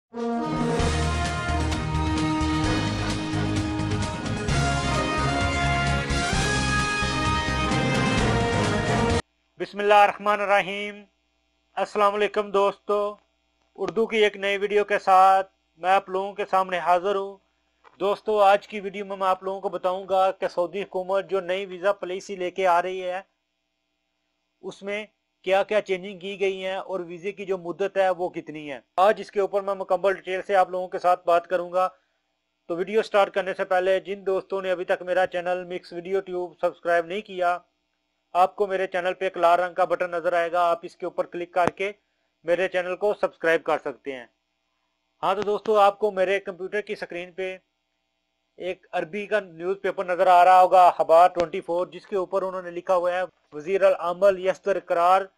बिस्मिल्लाहिर्रहमानिर्रहीम। अस्सलाम वालेकुम दोस्तों, उर्दू की एक नई वीडियो के साथ मैं आप लोगों के सामने हाजिर हूँ। दोस्तों, आज की वीडियो में मैं आप लोगों को बताऊंगा कि सऊदी हुकूमत जो नई वीज़ा पॉलिसी लेके आ रही है उसमें क्या क्या चेंजिंग की गई हैं और वीज़े की जो मुद्दत है वो कितनी है। आज इसके ऊपर मैं मुकम्मल डिटेल से आप लोगों के साथ बात करूंगा। तो वीडियो स्टार्ट करने से पहले जिन दोस्तों ने अभी तक मेरा channel mix video tube subscribe नहीं किया, आपको मेरे चैनल पे एक लाल रंग का बटन नजर आएगा, आप इसके ऊपर क्लिक करके मेरे चैनल को सब्सक्राइब कर सकते हैं। हाँ तो दोस्तों, आपको मेरे कंप्यूटर की स्क्रीन पे एक अरबी का न्यूज़पेपर नजर आ रहा होगा, अखबार 24, जिसके ऊपर उन्होंने लिखा हुआ है वजीर अल अमल यस्तर करार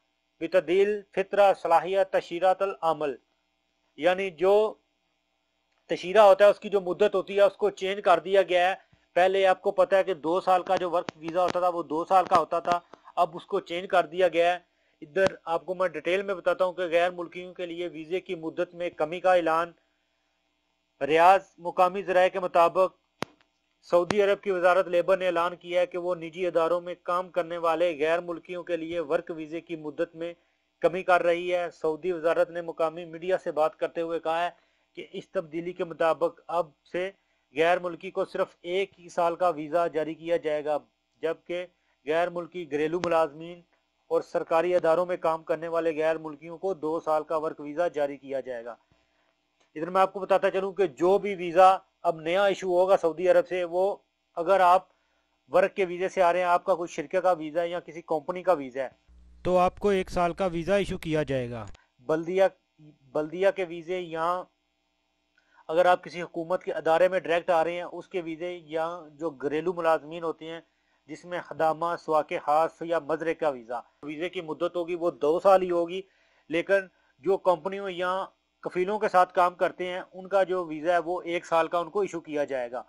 बितदील फित्रा सलाहियत तशीरत अल अमल, यानी जो तशीरा होता है उसकी जो मुद्दत होती है उसको चेंज कर दिया गया है। पहले आपको पता है कि 2 साल का जो वर्क वीज़ा होता था वो 2 साल का होता था, अब उसको चेंज कर दिया गया है। इधर आपको मैं डिटेल में बताता हूँ कि गैर मुल्कियों के लिए वीज़े की मुद्दत में कमी का ऐलान। रियाज मुकामी ज़राए के मुताबिक सऊदी अरब की वजारत लेबर ने ऐलान किया है कि वो निजी इदारों में काम करने वाले गैर मुल्कियों के लिए वर्क वीज़े की मुद्दत में कमी कर रही है। सऊदी वजारत ने मुकामी मीडिया से बात करते हुए कहा है कि इस तब्दीली के मुताबिक अब से गैर मुल्की को सिर्फ 1 ही साल का वीज़ा जारी किया जाएगा, जबकि गैर मुल्की घरेलू मुलाजमीन और सरकारी अदारों में काम करने वाले गैर मुल्कियों को 2 साल का वर्क वीज़ा जारी किया जाएगा। इधर मैं आपको बताता चलूँ कि जो भी वीज़ा अब नया इशू होगा सऊदी अरब से, वो अगर आप वर्क के वीज़े से आ रहे हैं, आपका कोई शिरके का वीज़ा है या किसी कंपनी का वीज़ा है, तो आपको 1 साल का वीज़ा इशू किया जाएगा। बल्दिया बल्दिया के वीज़े, यहाँ अगर आप किसी हुकूमत के अदारे में डायरेक्ट आ रहे हैं उसके वीज़े, या जो घरेलू मुलाजमीन होते हैं जिसमें खदामा स्वाके खास या मजरे का वीज़े की मुद्दत होगी वो 2 साल ही होगी। लेकिन जो कंपनियों या कफीलों के साथ काम करते हैं उनका जो वीज़ा है वो 1 साल का उनको इशू किया जाएगा।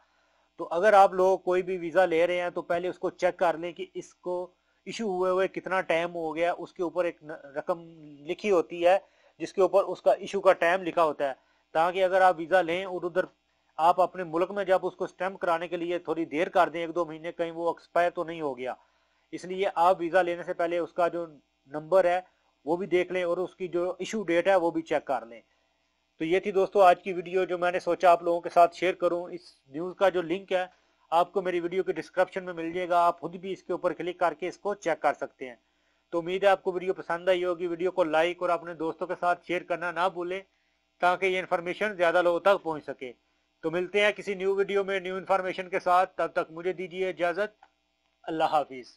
तो अगर आप लोग कोई भी वीज़ा ले रहे हैं तो पहले उसको चेक कर लें कि इसको इशू हुए हुए कितना टाइम हो गया। उसके ऊपर एक रकम लिखी होती है जिसके ऊपर उसका इशू का टाइम लिखा होता है, ताकि अगर आप वीज़ा लें और उधर आप अपने मुल्क में जब उसको स्टैम्प कराने के लिए थोड़ी देर कर दें, 1-2 महीने, कहीं वो एक्सपायर तो नहीं हो गया। इसलिए आप वीज़ा लेने से पहले उसका जो नंबर है वो भी देख लें और उसकी जो इशू डेट है वो भी चेक कर लें। तो ये थी दोस्तों आज की वीडियो जो मैंने सोचा आप लोगों के साथ शेयर करूं। इस न्यूज़ का जो लिंक है आपको मेरी वीडियो के डिस्क्रिप्शन में मिल जाएगा, आप खुद भी इसके ऊपर क्लिक करके इसको चेक कर सकते हैं। तो उम्मीद है आपको वीडियो पसंद आई होगी। वीडियो को लाइक और अपने दोस्तों के साथ शेयर करना ना भूलें ताकि ये इन्फॉर्मेशन ज़्यादा लोगों तक पहुँच सके। तो मिलते हैं किसी न्यू वीडियो में न्यू इन्फॉर्मेशन के साथ, तब तक मुझे दीजिए इजाज़त। अल्लाह हाफिज़।